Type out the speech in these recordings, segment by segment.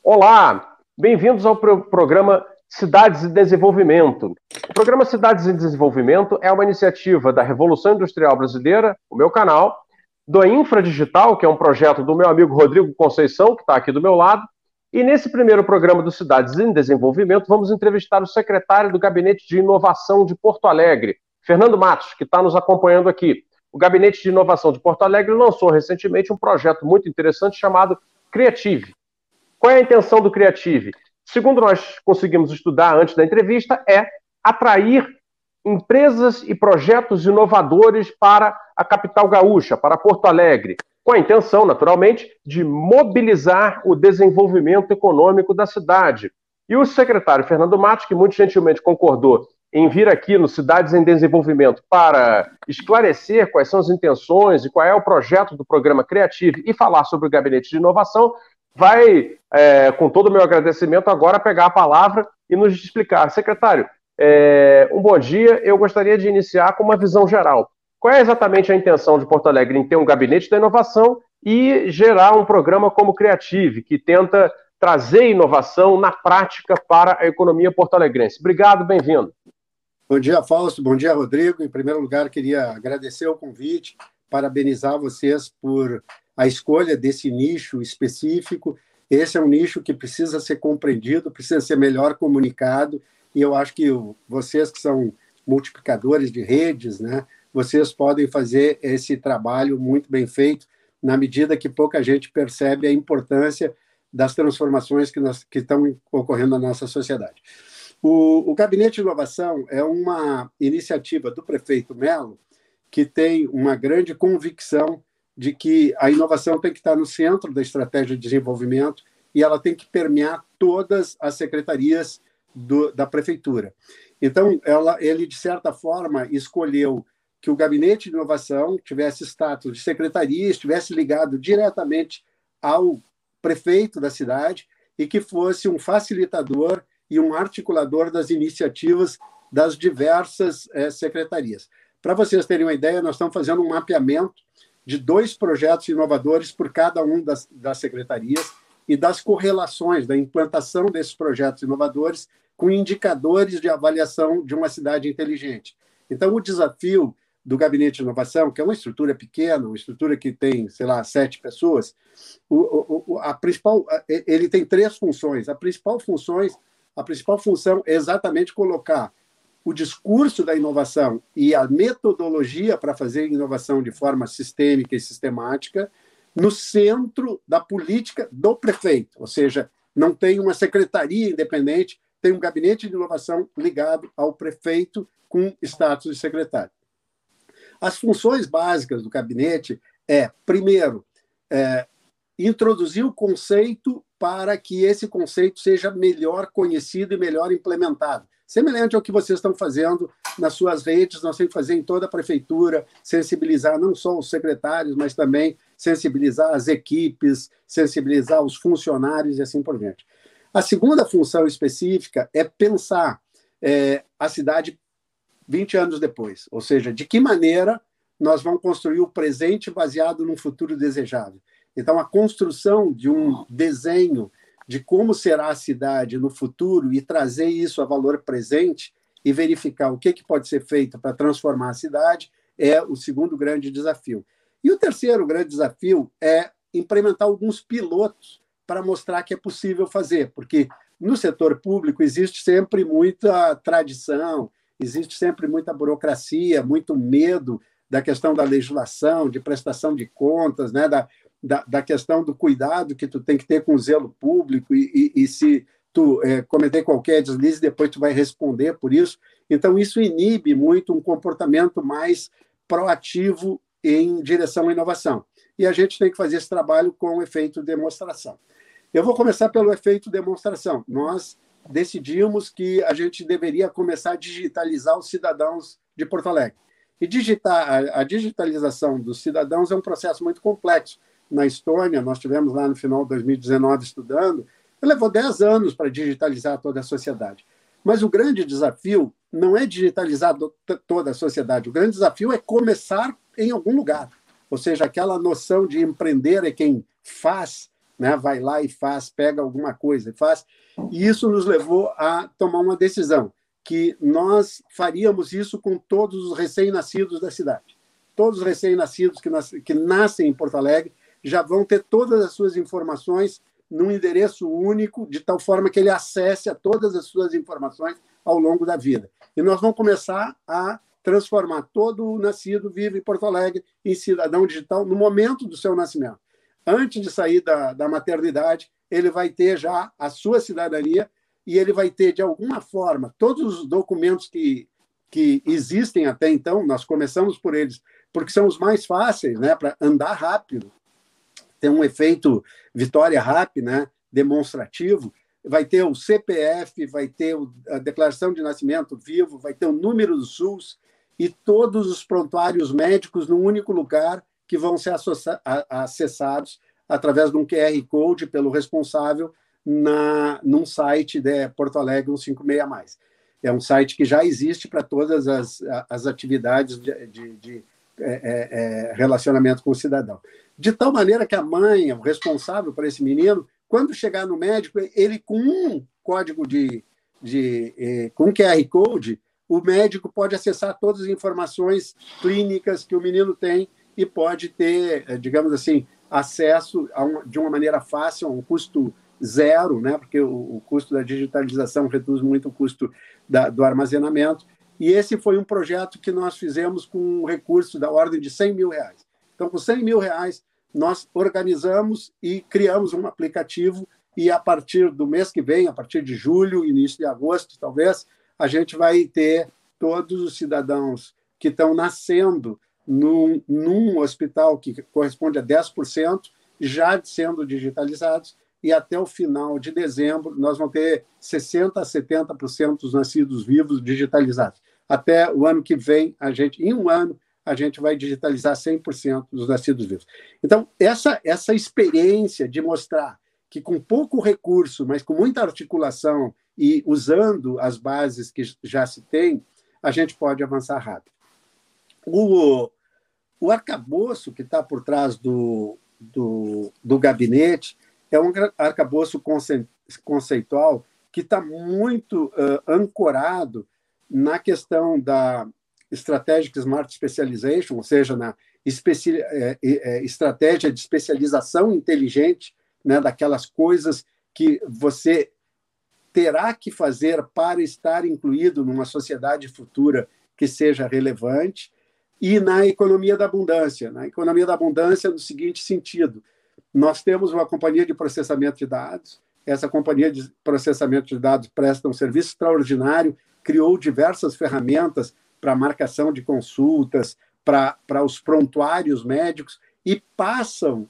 Olá, bem-vindos ao programa Cidades e Desenvolvimento. O programa Cidades e Desenvolvimento é uma iniciativa da Revolução Industrial Brasileira, o meu canal, do Infradigital, que é um projeto do meu amigo Rodrigo Conceição, que está aqui do meu lado, e nesse primeiro programa do Cidades em Desenvolvimento, vamos entrevistar o secretário do Gabinete de Inovação de Porto Alegre, Fernando Matos, que está nos acompanhando aqui. O Gabinete de Inovação de Porto Alegre lançou recentemente um projeto muito interessante chamado Creative. Qual é a intenção do Creative? Segundo nós conseguimos estudar antes da entrevista, é atrair empresas e projetos inovadores para a capital gaúcha, para Porto Alegre, com a intenção, naturalmente, de mobilizar o desenvolvimento econômico da cidade. E o secretário Fernando Matos, que muito gentilmente concordou em vir aqui no Cidades em Desenvolvimento para esclarecer quais são as intenções e qual é o projeto do programa Creative e falar sobre o Gabinete de Inovação, vai, com todo o meu agradecimento, agora pegar a palavra e nos explicar. Secretário, um bom dia. Eu gostaria de iniciar com uma visão geral. Qual é exatamente a intenção de Porto Alegre em ter um gabinete da inovação e gerar um programa como Creative, que tenta trazer inovação na prática para a economia porto-alegrense? Obrigado, bem-vindo. Bom dia, Fausto. Bom dia, Rodrigo. Em primeiro lugar, queria agradecer o convite, parabenizar vocês por a escolha desse nicho específico. Esse é um nicho que precisa ser compreendido, precisa ser melhor comunicado, e eu acho que vocês que são multiplicadores de redes, né, vocês podem fazer esse trabalho muito bem feito, na medida que pouca gente percebe a importância das transformações que estão ocorrendo na nossa sociedade. O Gabinete de Inovação é uma iniciativa do prefeito Melo, que tem uma grande convicção de que a inovação tem que estar no centro da estratégia de desenvolvimento e ela tem que permear todas as secretarias da prefeitura. Então, ele, de certa forma, escolheu que o Gabinete de Inovação tivesse status de secretaria, estivesse ligado diretamente ao prefeito da cidade e que fosse um facilitador e um articulador das iniciativas das diversas secretarias. Para vocês terem uma ideia, nós estamos fazendo um mapeamento de 2 projetos inovadores por cada um das secretarias e das correlações da implantação desses projetos inovadores com indicadores de avaliação de uma cidade inteligente. Então, o desafio do Gabinete de Inovação, que é uma estrutura pequena, uma estrutura que tem, 7 pessoas, ele tem 3 funções. A principal função é exatamente colocar o discurso da inovação e a metodologia para fazer inovação de forma sistêmica e sistemática no centro da política do prefeito, ou seja, não tem uma secretaria independente, tem um gabinete de inovação ligado ao prefeito com status de secretário. As funções básicas do gabinete primeiro, introduzir o conceito para que esse conceito seja melhor conhecido e melhor implementado. Semelhante ao que vocês estão fazendo nas suas redes, nós temos que fazer em toda a prefeitura, sensibilizar não só os secretários, mas também sensibilizar as equipes, sensibilizar os funcionários e assim por diante. A segunda função específica é pensar a cidade 20 anos depois, ou seja, de que maneira nós vamos construir o presente baseado num futuro desejável. Então, a construção de um desenho de como será a cidade no futuro e trazer isso a valor presente e verificar o que pode ser feito para transformar a cidade é o segundo grande desafio. E o terceiro grande desafio é implementar alguns pilotos para mostrar que é possível fazer, porque no setor público existe sempre muita tradição, existe sempre muita burocracia, muito medo da questão da legislação, de prestação de contas, né, da questão do cuidado que tu tem que ter com o zelo público e se tu cometer qualquer deslize, depois tu vai responder por isso. Então, isso inibe muito um comportamento mais proativo em direção à inovação. E a gente tem que fazer esse trabalho com o efeito demonstração. Eu vou começar pelo efeito demonstração. Nós decidimos que a gente deveria começar a digitalizar os cidadãos de Porto Alegre. E a digitalização dos cidadãos é um processo muito complexo. Na Estônia, nós tivemos lá no final de 2019 estudando, levou 10 anos para digitalizar toda a sociedade. Mas o grande desafio não é digitalizar toda a sociedade, o grande desafio é começar em algum lugar. Ou seja, aquela noção de empreender é quem faz, né? Vai lá e faz, pega alguma coisa e faz. E isso nos levou a tomar uma decisão, que nós faríamos isso com todos os recém-nascidos da cidade. Todos os recém-nascidos que nascem em Porto Alegre já vão ter todas as suas informações num endereço único, de tal forma que ele acesse a todas as suas informações ao longo da vida. E nós vamos começar a transformar todo o nascido vivo em Porto Alegre em cidadão digital no momento do seu nascimento. Antes de sair da maternidade, ele vai ter já a sua cidadania e ele vai ter, de alguma forma, todos os documentos que existem até então, nós começamos por eles, porque são os mais fáceis, né, para andar rápido, tem um efeito Vitória Rápida, né, demonstrativo, vai ter o CPF, vai ter a declaração de nascimento vivo, vai ter o número do SUS e todos os prontuários médicos num único lugar que vão ser acessados através de um QR Code pelo responsável num site de Porto Alegre 156+. É um site que já existe para todas as atividades de relacionamento com o cidadão. De tal maneira que a mãe, o responsável por esse menino, quando chegar no médico, ele com um código com um QR Code, o médico pode acessar todas as informações clínicas que o menino tem e pode ter, digamos assim, acesso de uma maneira fácil, a um custo zero, né? Porque o custo da digitalização reduz muito o custo do armazenamento. E esse foi um projeto que nós fizemos com um recurso da ordem de R$100 mil. Então, com R$100 mil, nós organizamos e criamos um aplicativo e, a partir do mês que vem, a partir de julho, início de agosto, talvez, a gente vai ter todos os cidadãos que estão nascendo num hospital que corresponde a 10%, já sendo digitalizados, e até o final de dezembro nós vamos ter 60% a 70% dos nascidos vivos digitalizados. Até o ano que vem, em um ano, a gente vai digitalizar 100% dos nascidos vivos. Então, essa experiência de mostrar que com pouco recurso, mas com muita articulação e usando as bases que já se tem, a gente pode avançar rápido. O arcabouço que está por trás do gabinete é um arcabouço conceitual que está muito ancorado na questão da Strategic Smart Specialization, ou seja, na estratégia de especialização inteligente, né, daquelas coisas que você terá que fazer para estar incluído numa sociedade futura que seja relevante, e na economia da abundância. Na economia da abundância, no seguinte sentido: nós temos uma companhia de processamento de dados, essa companhia de processamento de dados presta um serviço extraordinário, criou diversas ferramentas para marcação de consultas, para os prontuários médicos, e passam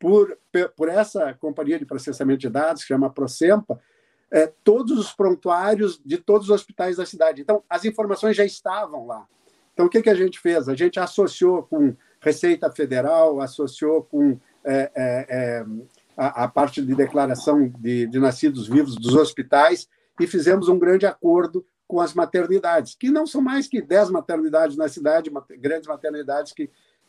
por essa companhia de processamento de dados, que chama Procempa, todos os prontuários de todos os hospitais da cidade. Então, as informações já estavam lá. Então, o que a gente fez? A gente associou com Receita Federal, associou com a parte de declaração de nascidos vivos dos hospitais e fizemos um grande acordo com as maternidades, que não são mais que 10 maternidades na cidade, grandes maternidades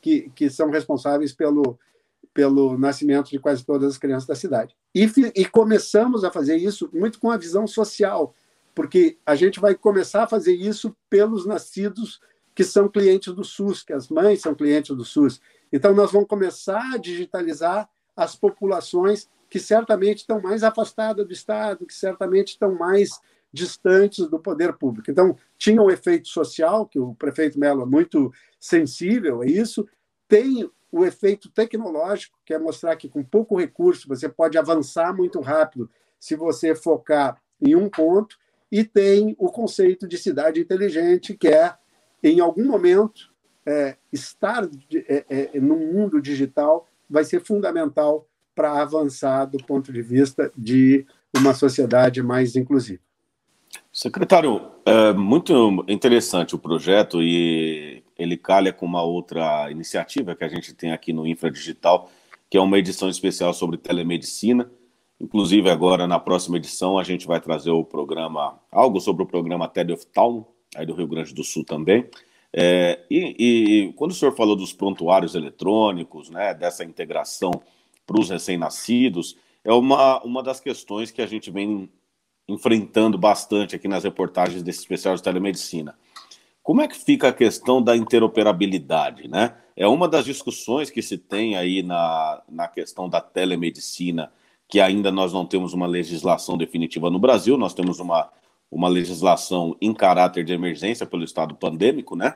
que são responsáveis pelo nascimento de quase todas as crianças da cidade. E começamos a fazer isso muito com a visão social, porque a gente vai começar a fazer isso pelos nascidos que são clientes do SUS, que as mães são clientes do SUS. Então, nós vamos começar a digitalizar as populações que certamente estão mais afastadas do Estado, que certamente estão mais distantes do poder público. Então, tinha um efeito social, que o prefeito Mello é muito sensível a isso, tem o efeito tecnológico, que é mostrar que com pouco recurso você pode avançar muito rápido se você focar em um ponto, e tem o conceito de cidade inteligente, que é, em algum momento, estar no mundo digital vai ser fundamental para avançar do ponto de vista de uma sociedade mais inclusiva. Secretário, é muito interessante o projeto e ele calha com uma outra iniciativa que a gente tem aqui no Infradigital, que é uma edição especial sobre telemedicina. Inclusive, agora, na próxima edição, a gente vai trazer algo sobre o programa Teleoftalmo, aí do Rio Grande do Sul também. E quando o senhor falou dos prontuários eletrônicos, né, dessa integração para os recém-nascidos, é uma das questões que a gente vem enfrentando bastante aqui nas reportagens desse especial de telemedicina. Como é que fica a questão da interoperabilidade, né? É uma das discussões que se tem aí na questão da telemedicina, que ainda nós não temos uma legislação definitiva no Brasil, nós temos uma legislação em caráter de emergência pelo estado pandêmico, né?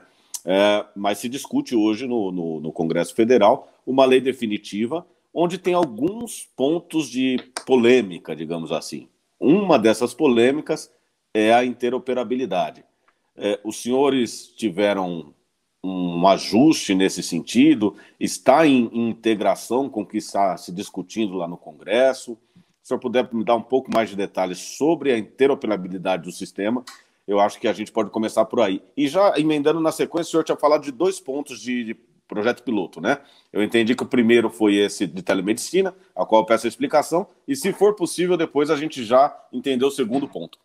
Mas se discute hoje no Congresso Federal uma lei definitiva onde tem alguns pontos de polêmica, digamos assim. Uma dessas polêmicas é a interoperabilidade. Os senhores tiveram um ajuste nesse sentido? Está em integração com o que está se discutindo lá no Congresso? Se o senhor puder me dar um pouco mais de detalhes sobre a interoperabilidade do sistema, eu acho que a gente pode começar por aí. E já emendando na sequência, o senhor tinha falado de 2 pontos de projeto piloto, né? Eu entendi que o primeiro foi esse de telemedicina, a qual eu peço a explicação, e se for possível, depois a gente já entendeu o segundo ponto.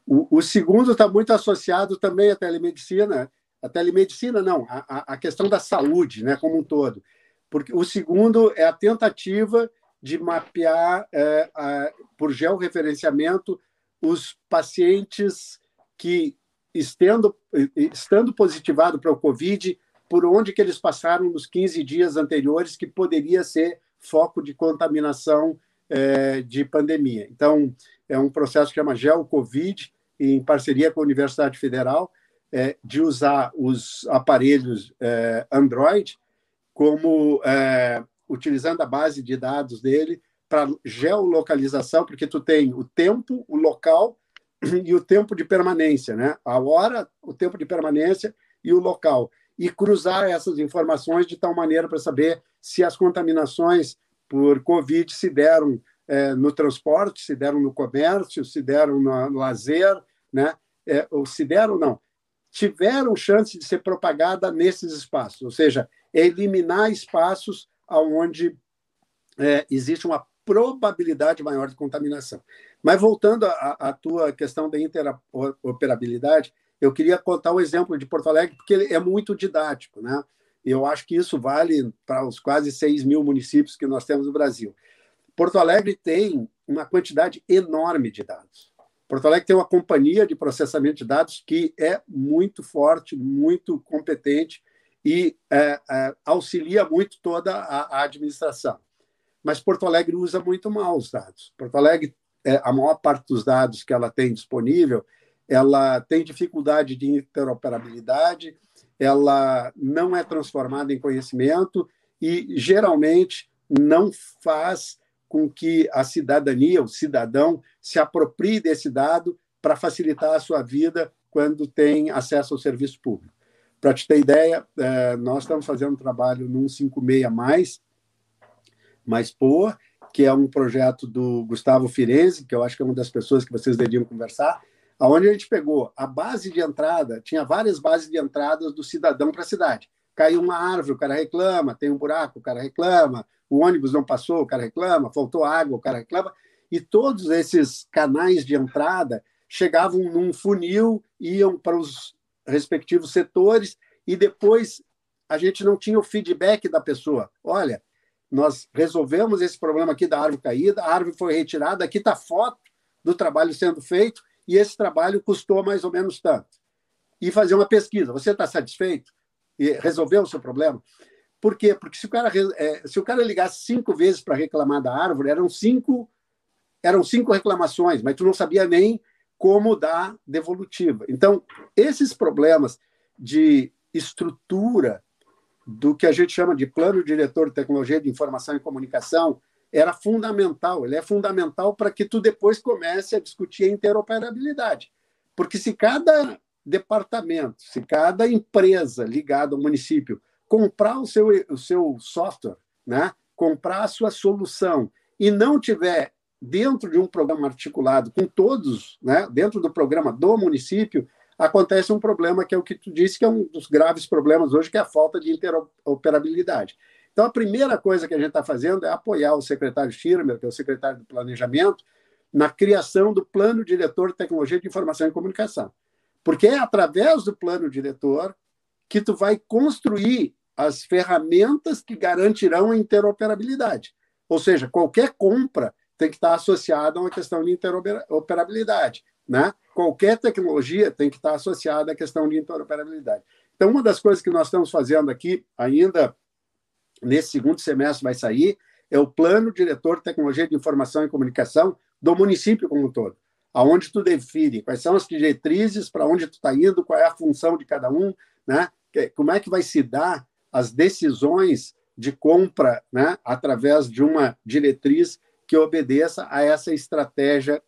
O segundo está muito associado também à telemedicina. A telemedicina, não, a questão da saúde, né, como um todo. Porque o segundo é a tentativa de mapear, por georreferenciamento, os pacientes que, estando positivado para o Covid, por onde que eles passaram nos 15 dias anteriores, que poderia ser foco de contaminação de pandemia. Então, é um processo que chama GeoCovid, em parceria com a Universidade Federal, de usar os aparelhos Android como utilizando a base de dados dele para geolocalização, porque tu tem o tempo, o local e o tempo de permanência, né? A hora, o tempo de permanência e o local. E cruzar essas informações de tal maneira para saber se as contaminações por Covid se deram no transporte, se deram no comércio, se deram no lazer, né? Ou se deram, não. Tiveram chance de ser propagada nesses espaços, ou seja, eliminar espaços onde existe uma probabilidade maior de contaminação. Mas voltando à tua questão da interoperabilidade, eu queria contar o exemplo de Porto Alegre, porque ele é muito didático, né? Eu acho que isso vale para os quase 6 mil municípios que nós temos no Brasil. Porto Alegre tem uma quantidade enorme de dados. Porto Alegre tem uma companhia de processamento de dados que é muito forte, muito competente e auxilia muito toda a administração. Mas Porto Alegre usa muito mal os dados. Porto Alegre, a maior parte dos dados que ela tem disponível, ela tem dificuldade de interoperabilidade, ela não é transformada em conhecimento e, geralmente, não faz com que a cidadania, o cidadão, se aproprie desse dado para facilitar a sua vida quando tem acesso ao serviço público. Para te ter ideia, nós estamos fazendo um trabalho no 156+, mais POA, que é um projeto do Gustavo Firenze, que eu acho que é uma das pessoas que vocês deveriam conversar, onde a gente pegou a base de entrada, tinha várias bases de entradas do cidadão para a cidade. Caiu uma árvore, o cara reclama, tem um buraco, o cara reclama, o ônibus não passou, o cara reclama, faltou água, o cara reclama, e todos esses canais de entrada chegavam num funil, iam para os respectivos setores, e depois a gente não tinha o feedback da pessoa. Olha, nós resolvemos esse problema aqui da árvore caída, a árvore foi retirada, aqui está a foto do trabalho sendo feito, e esse trabalho custou mais ou menos tanto. E fazer uma pesquisa. Você está satisfeito? E resolveu o seu problema? Por quê? Porque se o cara ligasse 5 vezes para reclamar da árvore, eram cinco reclamações, mas tu não sabia nem como dar devolutiva. Então, esses problemas de estrutura do que a gente chama de Plano Diretor de Tecnologia de Informação e Comunicação era fundamental. Ele é fundamental para que tu depois comece a discutir a interoperabilidade. Porque se cada departamento, se cada empresa ligada ao município comprar o seu software, né, comprar a sua solução e não tiver dentro de um programa articulado com todos, né, dentro do programa do município, acontece um problema que é o que tu disse, que é um dos graves problemas hoje, que é a falta de interoperabilidade. Então, a primeira coisa que a gente está fazendo é apoiar o secretário Schirmer, que é o secretário do Planejamento, na criação do Plano Diretor de Tecnologia de Informação e Comunicação. Porque é através do Plano Diretor que tu vai construir as ferramentas que garantirão a interoperabilidade. Ou seja, qualquer compra tem que estar associada a uma questão de interoperabilidade, né? Qualquer tecnologia tem que estar associada à questão de interoperabilidade. Então, uma das coisas que nós estamos fazendo aqui, ainda nesse segundo semestre vai sair, é o Plano Diretor de Tecnologia de Informação e Comunicação do município como um todo, aonde tu define quais são as diretrizes, para onde tu está indo, qual é a função de cada um, né? Como é que vai se dar as decisões de compra, né? Através de uma diretriz que obedeça a essa estratégia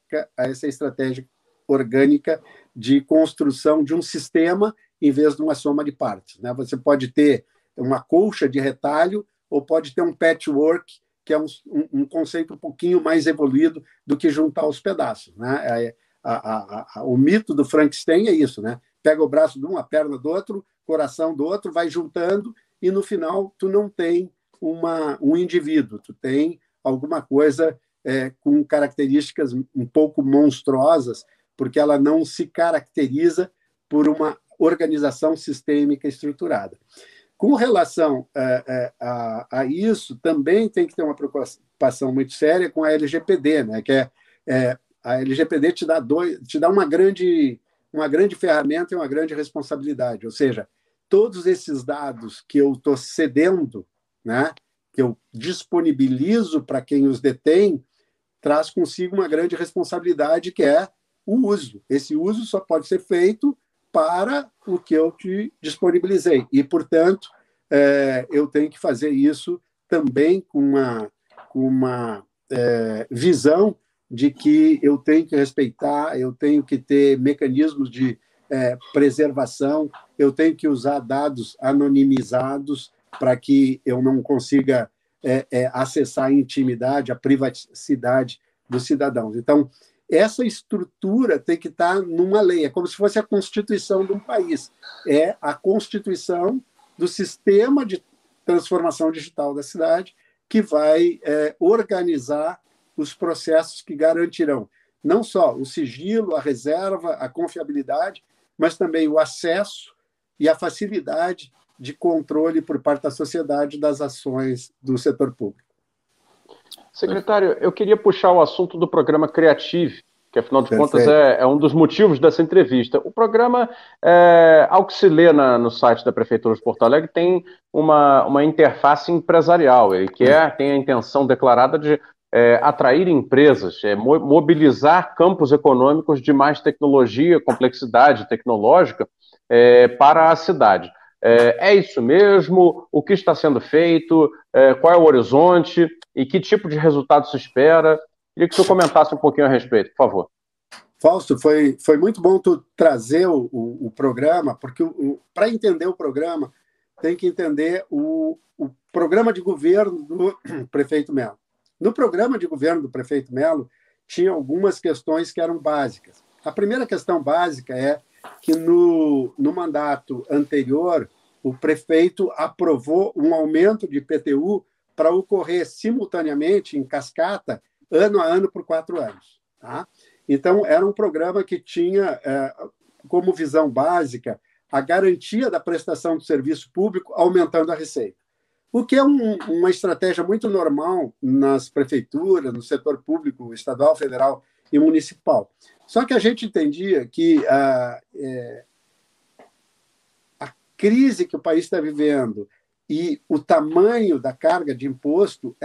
orgânica de construção de um sistema em vez de uma soma de partes, né? Você pode ter uma colcha de retalho ou pode ter um patchwork, que é um conceito um pouquinho mais evoluído do que juntar os pedaços, né? O mito do Frankenstein é isso, né? Pega o braço de um, a perna do outro, coração do outro, vai juntando e no final tu não tem um indivíduo, tu tem alguma coisa com características um pouco monstruosas, porque ela não se caracteriza por uma organização sistêmica estruturada. Com relação a isso, também tem que ter uma preocupação muito séria com a LGPD, né? Que a LGPD te dá uma grande ferramenta e uma grande responsabilidade, ou seja, todos esses dados que eu estou cedendo, né, que eu disponibilizo para quem os detém, traz consigo uma grande responsabilidade, que é o uso. Esse uso só pode ser feito para o que eu te disponibilizei. E, portanto, eu tenho que fazer isso também com uma visão de que eu tenho que respeitar, eu tenho que ter mecanismos de preservação, eu tenho que usar dados anonimizados para que eu não consiga acessar a intimidade, a privacidade dos cidadãos. Então, essa estrutura tem que estar numa lei, é como se fosse a Constituição de um país. É a Constituição do sistema de transformação digital da cidade que vai organizar os processos que garantirão não só o sigilo, a reserva, a confiabilidade, mas também o acesso e a facilidade de controle por parte da sociedade das ações do setor público. Secretário, eu queria puxar o assunto do programa Creative, que afinal de contas é um dos motivos dessa entrevista. O programa, ao que se lê no site da Prefeitura de Porto Alegre, tem uma interface empresarial. Ele tem a intenção declarada de atrair empresas, mobilizar campos econômicos de mais tecnologia, complexidade tecnológica para a cidade. É isso mesmo? O que está sendo feito? Qual é o horizonte? E que tipo de resultado se espera? Queria que o senhor comentasse um pouquinho a respeito, por favor. Fausto, foi muito bom tu trazer o programa, porque para entender o programa, tem que entender o programa de governo do prefeito Mello. No programa de governo do prefeito Mello, tinha algumas questões que eram básicas. A primeira questão básica é que no mandato anterior, o prefeito aprovou um aumento de IPTU para ocorrer simultaneamente, em cascata, ano a ano por 4 anos. Tá? Então, era um programa que tinha como visão básica a garantia da prestação do serviço público, aumentando a receita. O que é uma estratégia muito normal nas prefeituras, no setor público estadual, federal e municipal. Só que a gente entendia que a crise que o país está vivendo e o tamanho da carga de imposto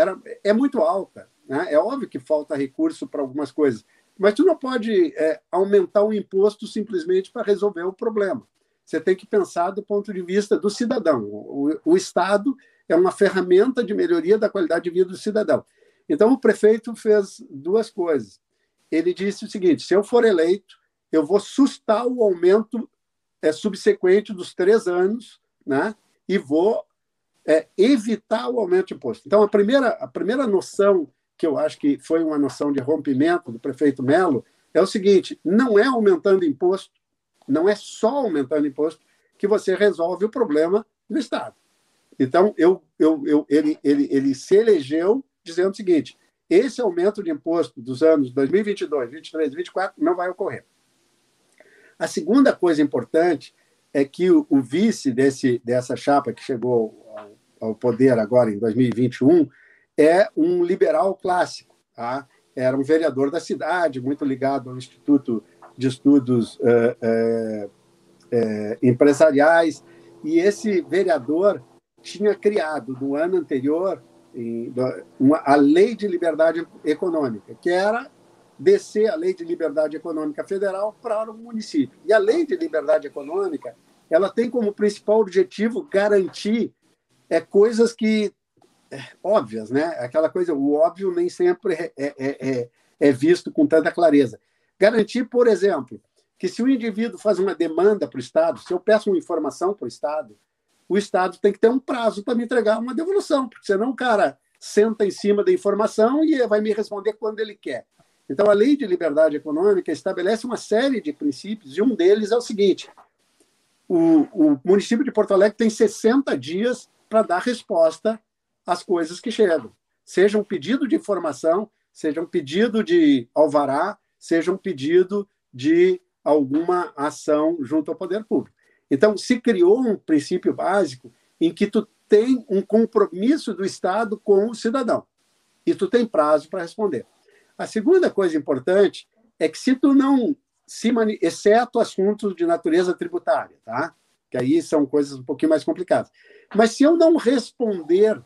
é muito alta. Né? É óbvio que falta recurso para algumas coisas, mas tu não pode aumentar o imposto simplesmente para resolver o problema. Você tem que pensar do ponto de vista do cidadão. O Estado é uma ferramenta de melhoria da qualidade de vida do cidadão. Então, o prefeito fez 2 coisas. Ele disse o seguinte: se eu for eleito, eu vou sustar o aumento subsequente dos 3 anos, né? E vou evitar o aumento de imposto. Então, a primeira noção, que eu acho que foi uma noção de rompimento do prefeito Mello, é o seguinte: não é aumentando imposto, não é só aumentando imposto que você resolve o problema do Estado. Então, ele se elegeu dizendo o seguinte: esse aumento de imposto dos anos 2022, 2023 e 2024 não vai ocorrer. A segunda coisa importante é que o vice dessa chapa que chegou ao poder agora em 2021, é um liberal clássico, tá? Era um vereador da cidade, muito ligado ao Instituto de Estudos Empresariais, e esse vereador tinha criado, no ano anterior, a Lei de Liberdade Econômica, que era descer a Lei de Liberdade Econômica Federal para o município. E a Lei de Liberdade Econômica, ela tem como principal objetivo garantir coisas que óbvias, né? Aquela coisa, o óbvio nem sempre é visto com tanta clareza. Garantir, por exemplo, que se o indivíduo faz uma demanda para o Estado, se eu peço uma informação para o Estado tem que ter um prazo para me entregar uma devolução, porque senão o cara senta em cima da informação e vai me responder quando ele quer. Então, a Lei de Liberdade Econômica estabelece uma série de princípios, e um deles é o seguinte: o município de Porto Alegre tem 60 dias para dar resposta às coisas que chegam. Seja um pedido de informação, seja um pedido de alvará, seja um pedido de alguma ação junto ao poder público. Então, se criou um princípio básico em que tu tem um compromisso do Estado com o cidadão e tu tem prazo para responder. A segunda coisa importante é que se tu não exceto assuntos de natureza tributária, tá? Que aí são coisas um pouquinho mais complicadas. Mas se eu não responder,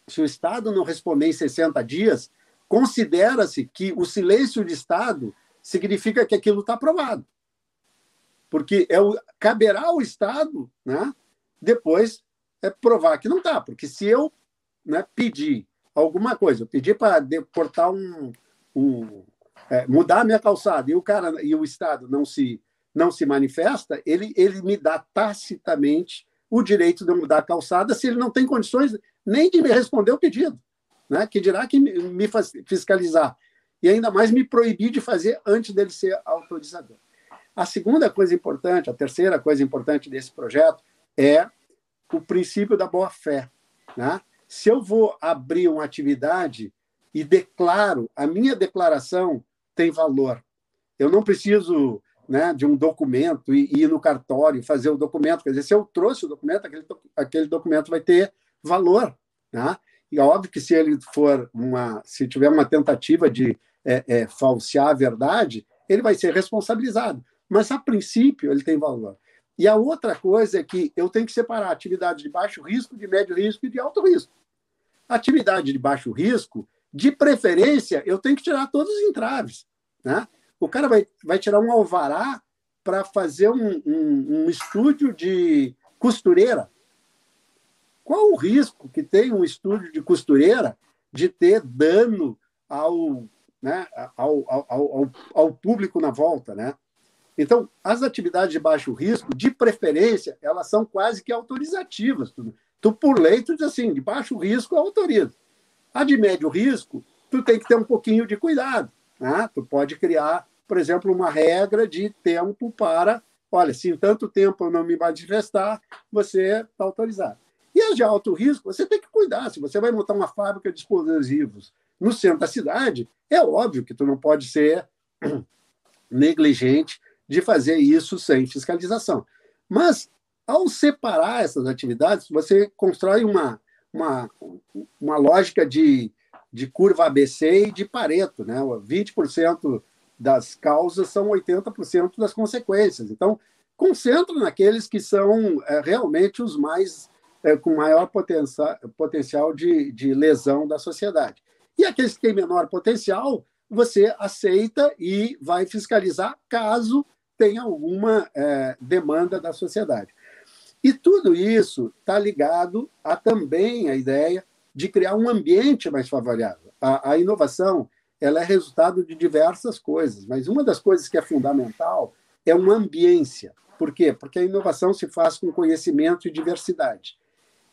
se o Estado não responder em 60 dias, considera-se que o silêncio de Estado significa que aquilo está aprovado. Porque caberá ao Estado, né, depois provar que não está. Porque se eu, né, pedir alguma coisa, eu pedir para cortar mudar a minha calçada e o Estado não se manifesta, ele me dá tacitamente o direito de mudar a calçada se ele não tem condições nem de me responder o pedido, né? Que dirá que me fiscalizar. E ainda mais me proibir de fazer antes dele ser autorizador. A segunda coisa importante, a terceira coisa importante desse projeto é o princípio da boa-fé, né? Se eu vou abrir uma atividade e declaro, a minha declaração tem valor. Eu não preciso, né, de um documento e ir no cartório fazer o documento. Quer dizer, se eu trouxe o documento, aquele documento vai ter valor, né? E é óbvio que se tiver uma tentativa de falsear a verdade, ele vai ser responsabilizado. Mas, a princípio, ele tem valor. E a outra coisa é que eu tenho que separar atividade de baixo risco, de médio risco e de alto risco. Atividade de baixo risco, de preferência, eu tenho que tirar todos os entraves, né? O cara vai tirar um alvará para fazer um estúdio de costureira. Qual o risco que tem um estúdio de costureira de ter dano ao público na volta, né? Então, as atividades de baixo risco, de preferência, elas são quase que autorizativas. Tu por lei, tu diz assim, de baixo risco, autoriza. A de médio risco, tu tem que ter um pouquinho de cuidado, né? Tu pode criar, por exemplo, uma regra de tempo para, olha, se em tanto tempo eu não me manifestar, você está autorizado. E as de alto risco, você tem que cuidar. Se você vai montar uma fábrica de explosivos no centro da cidade, é óbvio que tu não pode ser negligente de fazer isso sem fiscalização. Mas, ao separar essas atividades, você constrói uma lógica de curva ABC e de Pareto, né? 20% das causas são 80% das consequências. Então, concentra naqueles que são realmente os mais com maior potencial de lesão da sociedade. E aqueles que têm menor potencial, você aceita e vai fiscalizar caso tenha alguma demanda da sociedade. E tudo isso está ligado também à ideia de criar um ambiente mais favorável. A inovação ela é resultado de diversas coisas, mas uma das coisas que é fundamental é uma ambiência. Por quê? Porque a inovação se faz com conhecimento e diversidade.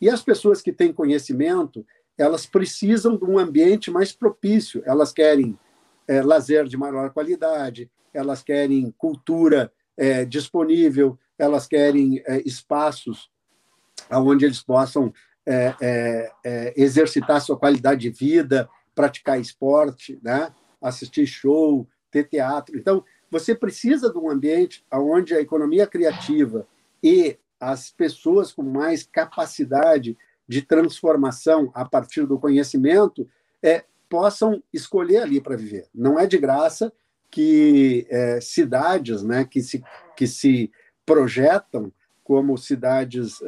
E as pessoas que têm conhecimento, elas precisam de um ambiente mais propício. Elas querem lazer de maior qualidade, elas querem cultura disponível, elas querem espaços onde eles possam exercitar sua qualidade de vida, praticar esporte, né? Assistir show, ter teatro. Então, você precisa de um ambiente onde a economia criativa e as pessoas com mais capacidade de transformação a partir do conhecimento, possam escolher ali para viver. Não é de graça que cidades, né, que se projetam como cidades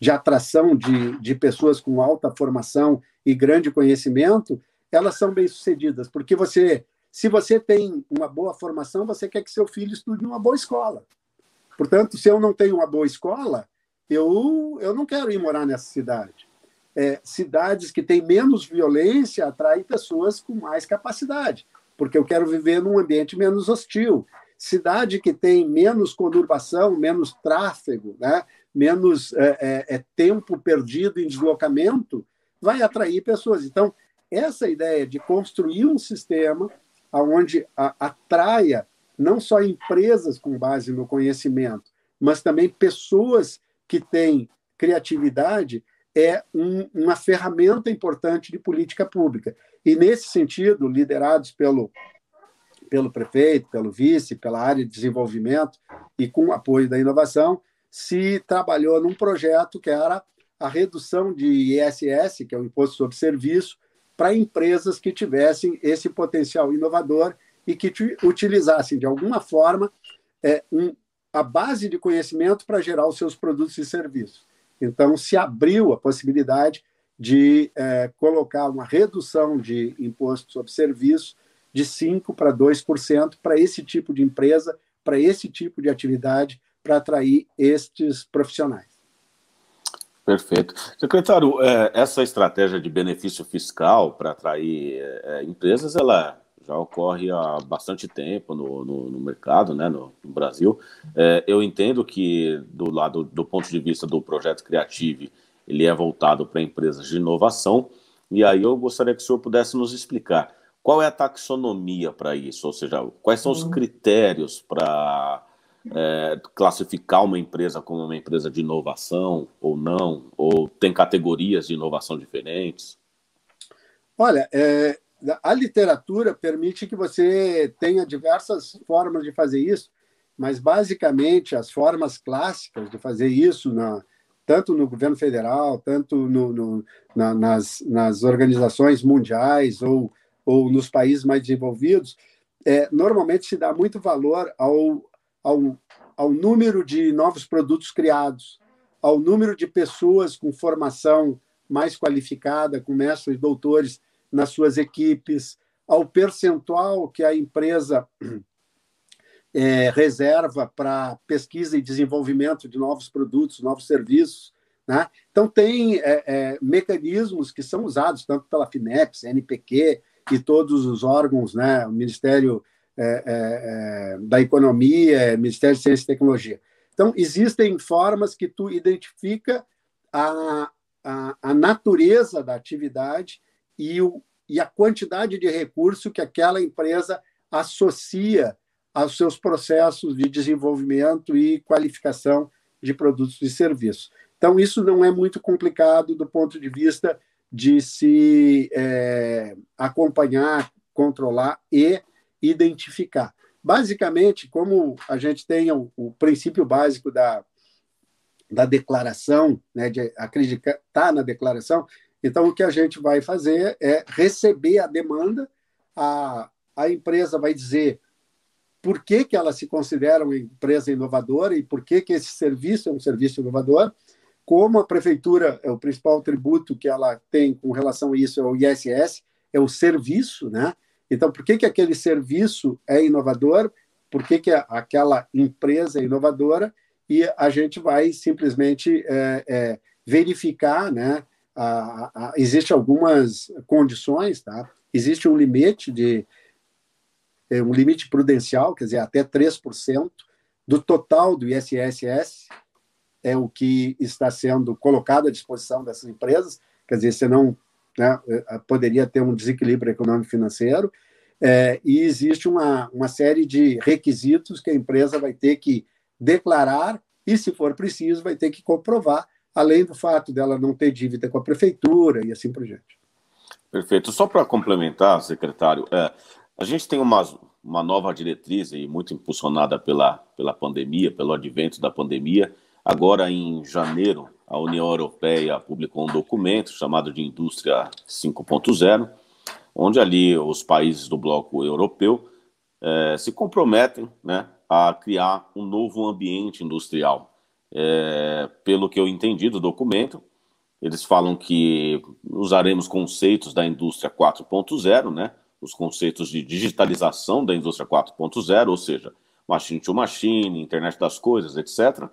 de atração de pessoas com alta formação e grande conhecimento, elas são bem-sucedidas, porque se você tem uma boa formação, você quer que seu filho estude numa boa escola. Portanto, se eu não tenho uma boa escola, eu não quero ir morar nessa cidade. Cidades que têm menos violência atraem pessoas com mais capacidade, porque eu quero viver num ambiente menos hostil. Cidade que tem menos conurbação, menos tráfego, né? Menos tempo perdido em deslocamento, vai atrair pessoas. Então, essa ideia de construir um sistema onde atraia não só empresas com base no conhecimento, mas também pessoas que têm criatividade, é uma ferramenta importante de política pública. E, nesse sentido, liderados pelo prefeito, pelo vice, pela área de desenvolvimento e com o apoio da inovação, se trabalhou num projeto que era a redução de ISS, que é o Imposto sobre Serviço, para empresas que tivessem esse potencial inovador e que utilizassem, de alguma forma, a base de conhecimento para gerar os seus produtos e serviços. Então, se abriu a possibilidade de colocar uma redução de imposto sobre serviço de 5% para 2% para esse tipo de empresa, para esse tipo de atividade, para atrair estes profissionais. Perfeito. Secretário, essa estratégia de benefício fiscal para atrair empresas, ela já ocorre há bastante tempo no mercado, né, no Brasil. Eu entendo que, do ponto de vista do projeto Creative, ele é voltado para empresas de inovação, e aí eu gostaria que o senhor pudesse nos explicar qual é a taxonomia para isso, ou seja, quais são os critérios para classificar uma empresa como uma empresa de inovação ou não, ou tem categorias de inovação diferentes? Olha, a literatura permite que você tenha diversas formas de fazer isso, mas, basicamente, as formas clássicas de fazer isso, tanto no governo federal, tanto nas organizações mundiais ou nos países mais desenvolvidos, normalmente se dá muito valor ao número de novos produtos criados, ao número de pessoas com formação mais qualificada, com mestres e doutores nas suas equipes, ao percentual que a empresa reserva para pesquisa e desenvolvimento de novos produtos, novos serviços, né? Então, tem mecanismos que são usados tanto pela FINEP, NPq e todos os órgãos, né? O Ministério da Economia, Ministério de Ciência e Tecnologia. Então, existem formas que tu identifica a natureza da atividade e a quantidade de recurso que aquela empresa associa aos seus processos de desenvolvimento e qualificação de produtos e serviços. Então, isso não é muito complicado do ponto de vista de se acompanhar, controlar e identificar. Basicamente, como a gente tem o princípio básico da declaração, né, de acreditar na declaração, então o que a gente vai fazer é receber a demanda, a empresa vai dizer por que ela se considera uma empresa inovadora e por que esse serviço é um serviço inovador. Como a prefeitura, o principal tributo que ela tem com relação a isso é o ISS, é o serviço, né? Então, por que aquele serviço é inovador? Por que aquela empresa é inovadora? E a gente vai simplesmente verificar, né? Existem algumas condições, tá? Existe um limite um limite prudencial, quer dizer, até 3% do total do ISS é o que está sendo colocado à disposição dessas empresas, quer dizer, senão, né, poderia ter um desequilíbrio econômico financeiro, e existe uma série de requisitos que a empresa vai ter que declarar e, se for preciso, vai ter que comprovar, além do fato dela não ter dívida com a prefeitura e assim por diante. Perfeito. Só para complementar, secretário, a gente tem uma nova diretriz e muito impulsionada pela pandemia, pelo advento da pandemia. Agora, em janeiro, a União Europeia publicou um documento chamado de Indústria 5.0, onde ali os países do bloco europeu se comprometem, né, a criar um novo ambiente industrial. Pelo que eu entendi do documento, eles falam que usaremos conceitos da indústria 4.0, né, os conceitos de digitalização da indústria 4.0, ou seja, machine to machine, internet das coisas, etc.,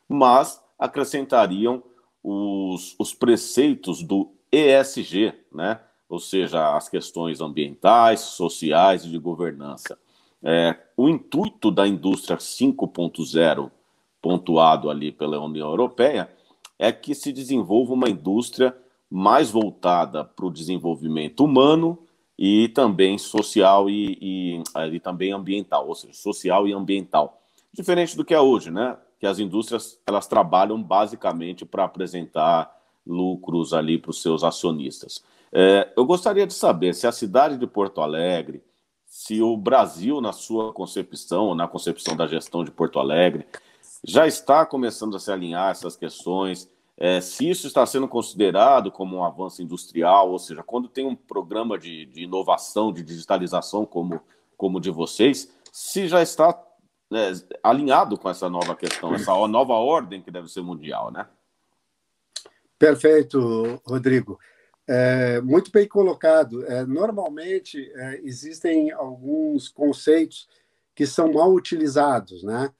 mas acrescentariam os preceitos do ESG, né, ou seja, as questões ambientais, sociais e de governança. O intuito da indústria 5.0, pontuado ali pela União Europeia, é que se desenvolva uma indústria mais voltada para o desenvolvimento humano e também social e também ambiental, ou seja, social e ambiental. Diferente do que é hoje, né? Que as indústrias elas trabalham basicamente para apresentar lucros ali para os seus acionistas. Eu gostaria de saber se a cidade de Porto Alegre, se o Brasil, na sua concepção, ou na concepção da gestão de Porto Alegre, já está começando a se alinhar essas questões, se isso está sendo considerado como um avanço industrial, ou seja, quando tem um programa de inovação, de digitalização como o de vocês, se já está alinhado com essa nova questão, essa nova ordem que deve ser mundial, né? Perfeito, Rodrigo. Muito bem colocado. Normalmente, existem alguns conceitos que são mal utilizados, né?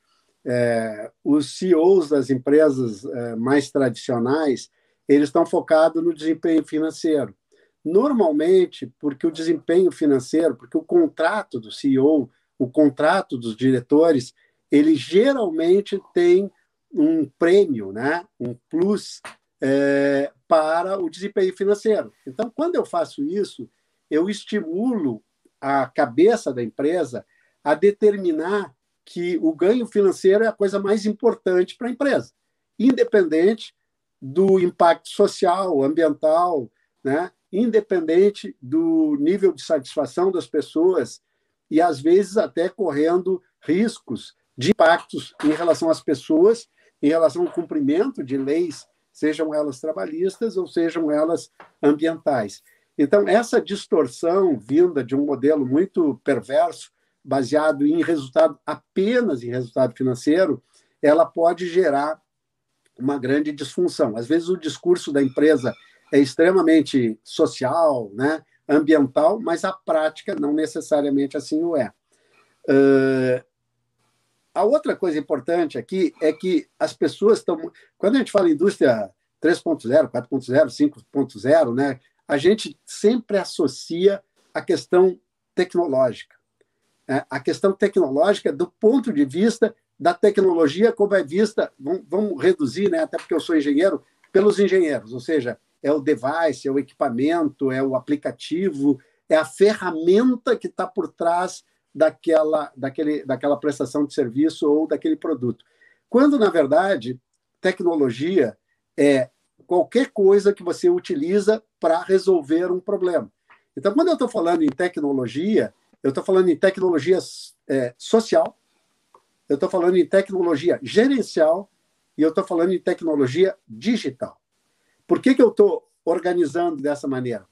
Os CEOs das empresas mais tradicionais, eles estão focados no desempenho financeiro. Normalmente, porque o desempenho financeiro, porque o contrato do CEO, o contrato dos diretores, ele geralmente tem um prêmio, né? Um plus para o desempenho financeiro. Então, quando eu faço isso, eu estimulo a cabeça da empresa a determinar que o ganho financeiro é a coisa mais importante para a empresa, independente do impacto social, ambiental, né? Independente do nível de satisfação das pessoas e, às vezes, até correndo riscos de impactos em relação às pessoas, em relação ao cumprimento de leis, sejam elas trabalhistas ou sejam elas ambientais. Então, essa distorção vinda de um modelo muito perverso, baseado em resultado, apenas em resultado financeiro, ela pode gerar uma grande disfunção. Às vezes o discurso da empresa é extremamente social, né, ambiental, mas a prática não necessariamente assim o é. A outra coisa importante aqui é que as pessoas estão... Quando a gente fala em indústria 3.0, 4.0, 5.0, né, a gente sempre associa a questão tecnológica. A questão tecnológica do ponto de vista da tecnologia como é vista, vamos reduzir, né, até porque eu sou engenheiro, pelos engenheiros, ou seja, é o device, é o equipamento, é o aplicativo, é a ferramenta que está por trás daquela prestação de serviço ou daquele produto. Quando, na verdade, tecnologia é qualquer coisa que você utiliza para resolver um problema. Então, quando eu estou falando em tecnologia, eu estou falando em tecnologia social, eu estou falando em tecnologia gerencial e eu estou falando em tecnologia digital. Por que eu estou organizando dessa maneira?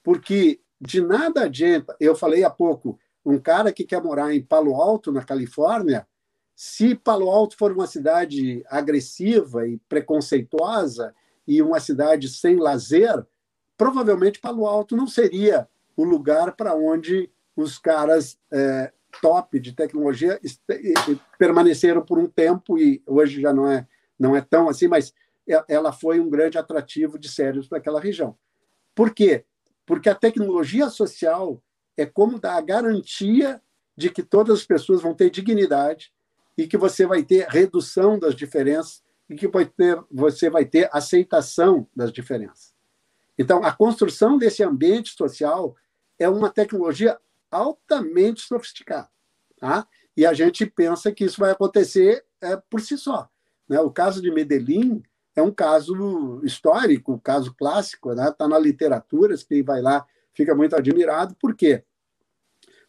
Porque de nada adianta, eu falei há pouco, um cara que quer morar em Palo Alto, na Califórnia, se Palo Alto for uma cidade agressiva e preconceituosa e uma cidade sem lazer, provavelmente Palo Alto não seria o lugar para onde os caras top de tecnologia permaneceram por um tempo e hoje já não é tão assim, mas ela foi um grande atrativo de sérios para aquela região. Por quê? Porque a tecnologia social é como dar a garantia de que todas as pessoas vão ter dignidade e que você vai ter redução das diferenças e que você vai ter aceitação das diferenças. Então, a construção desse ambiente social é uma tecnologia altamente sofisticada. Tá? E a gente pensa que isso vai acontecer por si só. Né? O caso de Medellín é um caso histórico, um caso clássico, né? Está na literatura, quem vai lá fica muito admirado. Por quê?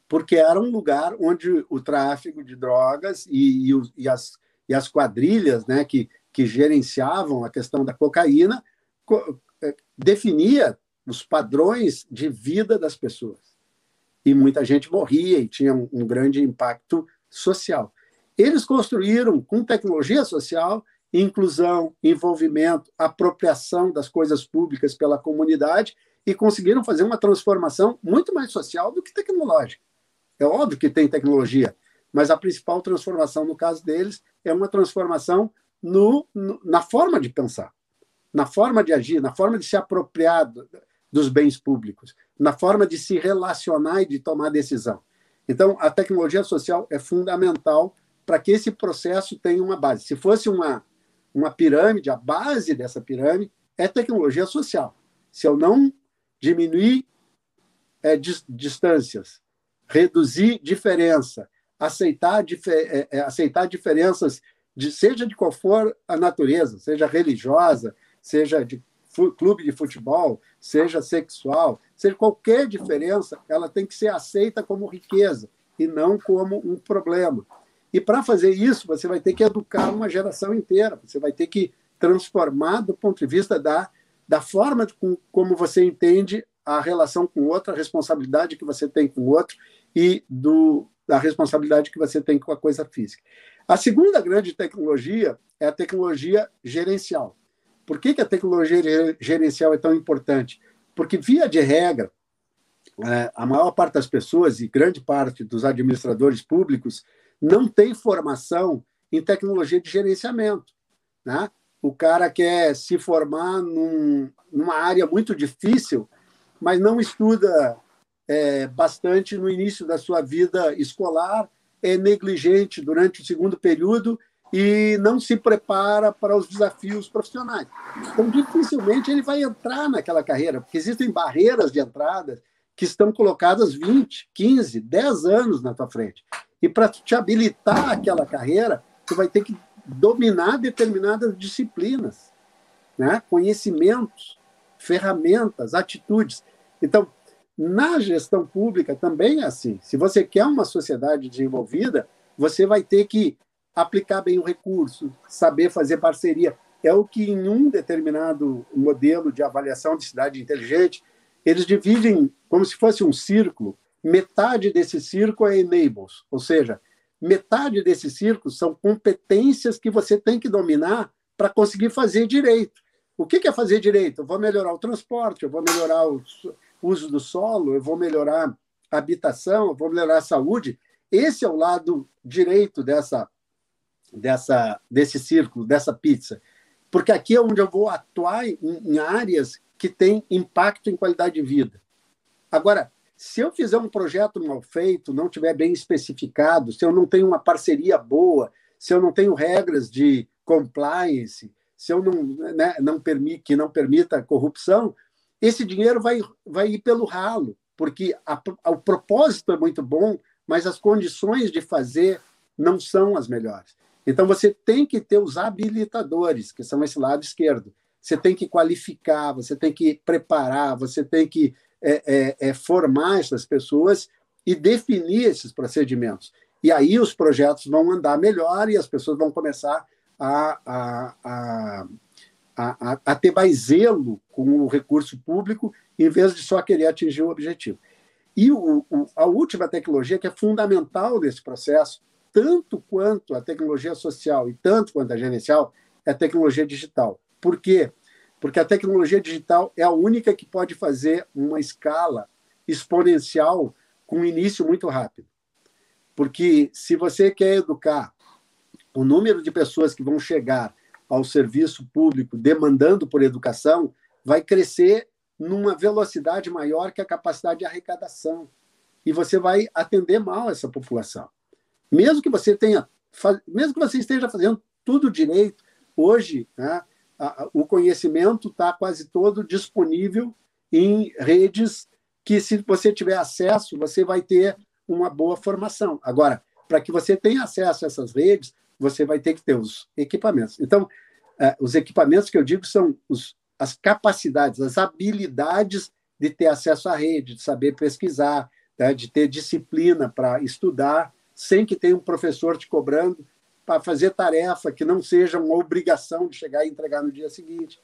Porque era um lugar onde o tráfico de drogas e as quadrilhas, né, que que gerenciavam a questão da cocaína, definia os padrões de vida das pessoas. E muita gente morria e tinha um grande impacto social. Eles construíram, com tecnologia social, inclusão, envolvimento, apropriação das coisas públicas pela comunidade e conseguiram fazer uma transformação muito mais social do que tecnológica. É óbvio que tem tecnologia, mas a principal transformação, no caso deles, é uma transformação na forma de pensar, na forma de agir, na forma de se apropriar dos bens públicos, na forma de se relacionar e de tomar decisão. Então, a tecnologia social é fundamental para que esse processo tenha uma base. Se fosse uma pirâmide, a base dessa pirâmide é tecnologia social. Se eu não diminuir distâncias, reduzir diferença, aceitar diferenças, seja de qual for a natureza, seja religiosa, seja de clube de futebol, seja sexual, seja qualquer diferença, ela tem que ser aceita como riqueza e não como um problema. E para fazer isso, você vai ter que educar uma geração inteira, você vai ter que transformar do ponto de vista da forma como você entende a relação com o outro, a responsabilidade que você tem com o outro e da responsabilidade que você tem com a coisa física. A segunda grande tecnologia é a tecnologia gerencial. Por que a tecnologia gerencial é tão importante? Porque, via de regra, a maior parte das pessoas e grande parte dos administradores públicos não tem formação em tecnologia de gerenciamento, né? O cara quer se formar numa área muito difícil, mas não estuda bastante no início da sua vida escolar, é negligente durante o segundo período e não se prepara para os desafios profissionais. Então, dificilmente ele vai entrar naquela carreira, porque existem barreiras de entrada que estão colocadas 20, 15, 10 anos na tua frente. E para te habilitar aquela carreira, tu vai ter que dominar determinadas disciplinas, né? Conhecimentos, ferramentas, atitudes. Então, na gestão pública também é assim. Se você quer uma sociedade desenvolvida, você vai ter que aplicar bem o recurso, saber fazer parceria. É o que, em um determinado modelo de avaliação de cidade inteligente, eles dividem como se fosse um círculo. Metade desse círculo é enables, ou seja, metade desse círculo são competências que você tem que dominar para conseguir fazer direito. O que é fazer direito? Eu vou melhorar o transporte, eu vou melhorar o uso do solo, eu vou melhorar a habitação, eu vou melhorar a saúde. Esse é o lado direito desse círculo, dessa pizza. Porque aqui é onde eu vou atuar em áreas que têm impacto em qualidade de vida. Agora, se eu fizer um projeto mal feito, não tiver bem especificado, se eu não tenho uma parceria boa, se eu não tenho regras de compliance, se eu não permita corrupção, esse dinheiro vai ir pelo ralo, porque o propósito é muito bom, mas as condições de fazer não são as melhores. Então, você tem que ter os habilitadores, que são esse lado esquerdo. Você tem que qualificar, você tem que preparar, você tem que formar essas pessoas e definir esses procedimentos. E aí os projetos vão andar melhor e as pessoas vão começar a ter mais zelo com o recurso público, em vez de só querer atingir o objetivo. E a última tecnologia, que é fundamental nesse processo, tanto quanto a tecnologia social e tanto quanto a gerencial, é a tecnologia digital. Por quê? Porque a tecnologia digital é a única que pode fazer uma escala exponencial com um início muito rápido. Porque se você quer educar o número de pessoas que vão chegar ao serviço público demandando por educação, vai crescer numa velocidade maior que a capacidade de arrecadação. E você vai atender mal essa população. Mesmo que você esteja fazendo tudo direito, hoje, né, o conhecimento está quase todo disponível em redes que, se você tiver acesso, você vai ter uma boa formação. Agora, para que você tenha acesso a essas redes, você vai ter que ter os equipamentos. Então, os equipamentos que eu digo são as capacidades, as habilidades de ter acesso à rede, de saber pesquisar, né, de ter disciplina para estudar, sem que tenha um professor te cobrando. para fazer tarefa que não seja uma obrigação de chegar e entregar no dia seguinte.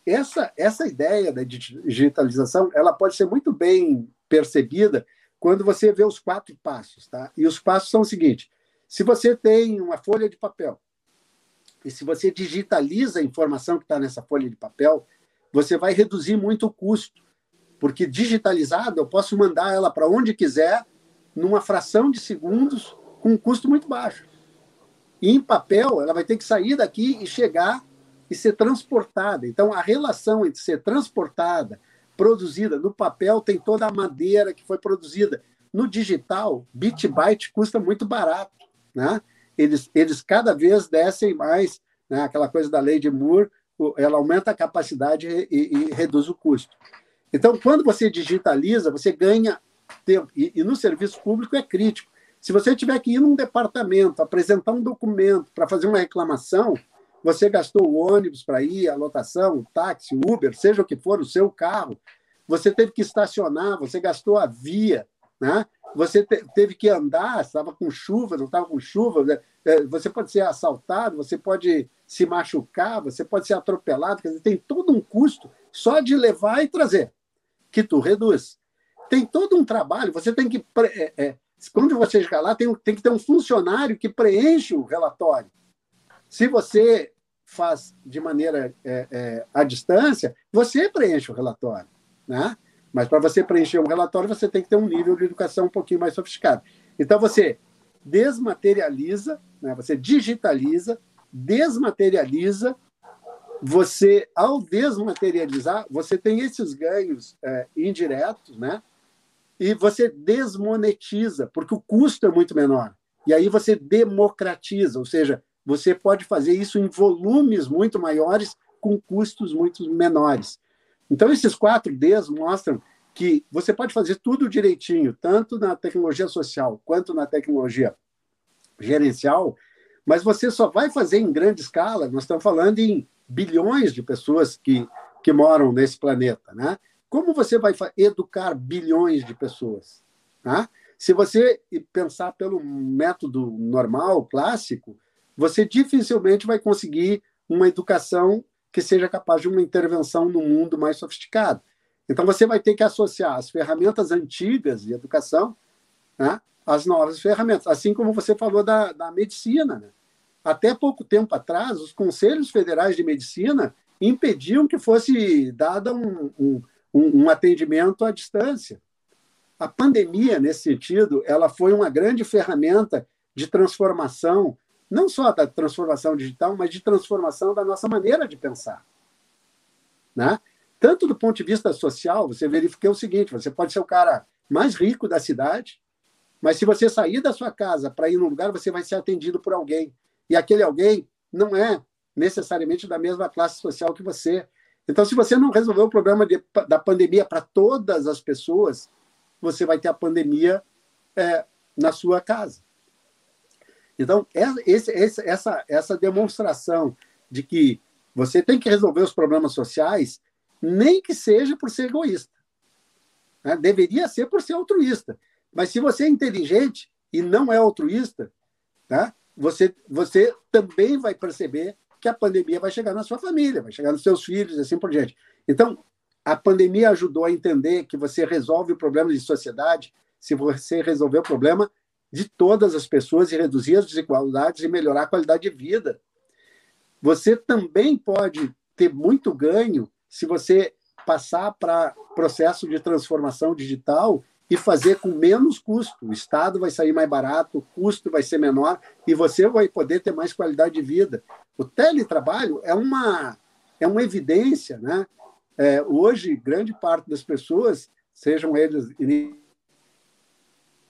Essa ideia da digitalização, ela pode ser muito bem percebida quando você vê os 4 passos. Tá? E os passos são o seguinte: se você tem uma folha de papel e se você digitaliza a informação que está nessa folha de papel, você vai reduzir muito o custo, porque digitalizado eu posso mandar ela para onde quiser, numa fração de segundos, com um custo muito baixo. E em papel, ela vai ter que sair daqui e chegar e ser transportada. Então, a relação entre ser transportada, produzida no papel, tem toda a madeira que foi produzida. No digital, bit byte custa muito barato. Né? Eles cada vez descem mais, né? Aquela coisa da lei de Moore, ela aumenta a capacidade e reduz o custo. Então, quando você digitaliza, você ganha tempo. E no serviço público é crítico. Se você tiver que ir num departamento, apresentar um documento para fazer uma reclamação, você gastou o ônibus para ir, a lotação, o táxi, o Uber, seja o que for, o seu carro, você teve que estacionar, você gastou a via, né? Você teve que andar, estava com chuva, não estava com chuva, você pode ser assaltado, você pode se machucar, você pode ser atropelado, quer dizer, tem todo um custo só de levar e trazer, que tu reduz. Tem todo um trabalho, você tem que... quando você chegar lá, tem que ter um funcionário que preenche o relatório. Se você faz de maneira à distância, você preenche o relatório. Né? Mas para você preencher um relatório, você tem que ter um nível de educação um pouquinho mais sofisticado. Então, você desmaterializa, né? Você digitaliza, desmaterializa. Você, ao desmaterializar, você tem esses ganhos indiretos, né? E você desmonetiza, porque o custo é muito menor. E aí você democratiza, ou seja, você pode fazer isso em volumes muito maiores com custos muito menores. Então, esses 4 Ds mostram que você pode fazer tudo direitinho, tanto na tecnologia social quanto na tecnologia gerencial, mas você só vai fazer em grande escala, nós estamos falando em bilhões de pessoas que moram nesse planeta, né? Como você vai educar bilhões de pessoas? Né? Se você pensar pelo método normal, clássico, você dificilmente vai conseguir uma educação que seja capaz de uma intervenção no mundo mais sofisticado. Então, você vai ter que associar as ferramentas antigas de educação, né, às novas ferramentas, assim como você falou da medicina. Né? Até pouco tempo atrás, os conselhos federais de medicina impediam que fosse dado um atendimento à distância. A pandemia, nesse sentido, ela foi uma grande ferramenta de transformação, não só da transformação digital, mas de transformação da nossa maneira de pensar. Né? Tanto do ponto de vista social, você verifica o seguinte: você pode ser o cara mais rico da cidade, mas se você sair da sua casa para ir num lugar, você vai ser atendido por alguém. E aquele alguém não é necessariamente da mesma classe social que você. Então, se você não resolver o problema da pandemia para todas as pessoas, você vai ter a pandemia na sua casa. Então, essa demonstração de que você tem que resolver os problemas sociais, nem que seja por ser egoísta. Né? Deveria ser por ser altruísta. Mas se você é inteligente e não é altruísta, né, você também vai perceber que a pandemia vai chegar na sua família, vai chegar nos seus filhos e assim por diante. Então, a pandemia ajudou a entender que você resolve o problema de sociedade se você resolver o problema de todas as pessoas e reduzir as desigualdades e melhorar a qualidade de vida. Você também pode ter muito ganho se você passar para processo de transformação digital e fazer com menos custo. O Estado vai sair mais barato, o custo vai ser menor e você vai poder ter mais qualidade de vida. O teletrabalho é uma evidência. Né? Hoje, grande parte das pessoas, sejam eles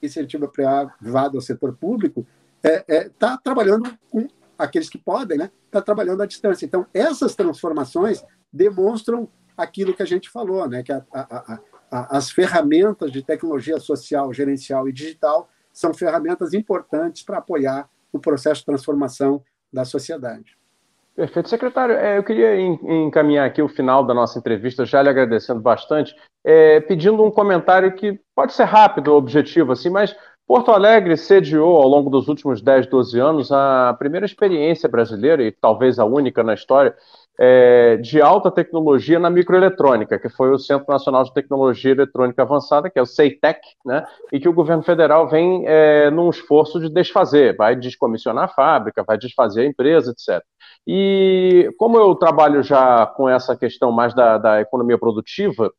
iniciativa privada ou setor público, está trabalhando com aqueles que podem, né? Está trabalhando à distância. Então, essas transformações demonstram aquilo que a gente falou, né? Que as ferramentas de tecnologia social, gerencial e digital são ferramentas importantes para apoiar o processo de transformação da sociedade. Perfeito. Secretário, eu queria encaminhar aqui o final da nossa entrevista, já lhe agradecendo bastante, pedindo um comentário que pode ser rápido, objetivo, assim, mas Porto Alegre sediou, ao longo dos últimos 10, 12 anos, a primeira experiência brasileira, e talvez a única na história, de alta tecnologia na microeletrônica, que foi o Centro Nacional de Tecnologia Eletrônica Avançada, que é o CEITEC, né, e que o governo federal vem num esforço de desfazer, vai descomissionar a fábrica, vai desfazer a empresa, etc. E como eu trabalho já com essa questão mais da economia produtiva,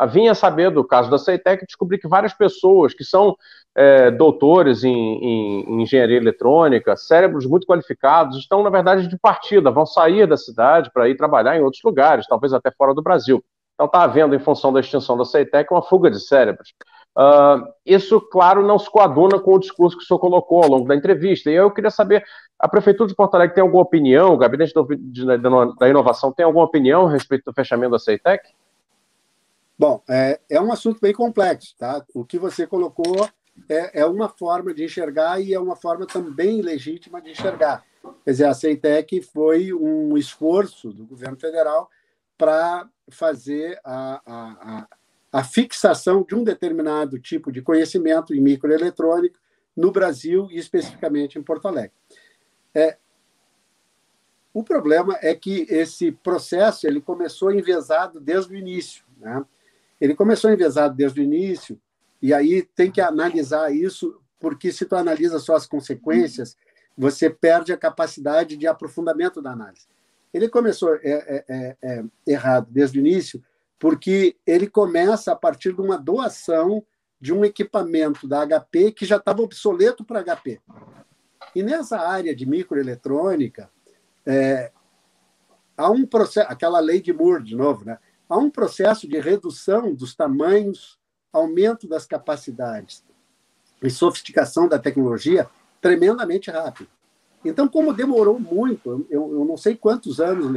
vinha saber do caso da CEITEC e descobri que várias pessoas que são doutores em engenharia eletrônica, cérebros muito qualificados, estão, na verdade, de partida, vão sair da cidade para ir trabalhar em outros lugares, talvez até fora do Brasil. Então está havendo, em função da extinção da CEITEC, uma fuga de cérebros. Isso, claro, não se coaduna com o discurso que o senhor colocou ao longo da entrevista. E eu queria saber, a Prefeitura de Porto Alegre tem alguma opinião, o Gabinete da Inovação tem alguma opinião a respeito do fechamento da CEITEC? Bom, é um assunto bem complexo, tá? O que você colocou é uma forma de enxergar e é uma forma também legítima de enxergar. Quer dizer, a CEITEC foi um esforço do governo federal para fazer a fixação de um determinado tipo de conhecimento em microeletrônica no Brasil e especificamente em Porto Alegre. O problema é que esse processo ele começou enviesado desde o início, né? Ele começou enviesado desde o início, e aí tem que analisar isso, porque se tu analisa só as consequências, você perde a capacidade de aprofundamento da análise. Ele começou errado desde o início, porque ele começa a partir de uma doação de um equipamento da HP que já estava obsoleto para HP. E nessa área de microeletrônica, há um processo, aquela lei de Moore, de novo, né? Há um processo de redução dos tamanhos, aumento das capacidades e sofisticação da tecnologia tremendamente rápido. Então, como demorou muito, eu não sei quantos anos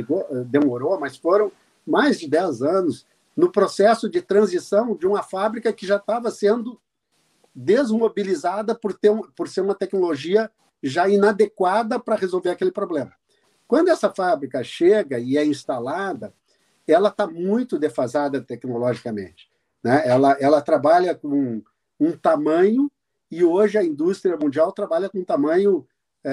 demorou, mas foram mais de 10 anos no processo de transição de uma fábrica que já estava sendo desmobilizada por ser uma tecnologia já inadequada para resolver aquele problema. Quando essa fábrica chega e é instalada, ela está muito defasada tecnologicamente, né? Ela trabalha com um tamanho, e hoje a indústria mundial trabalha com um tamanho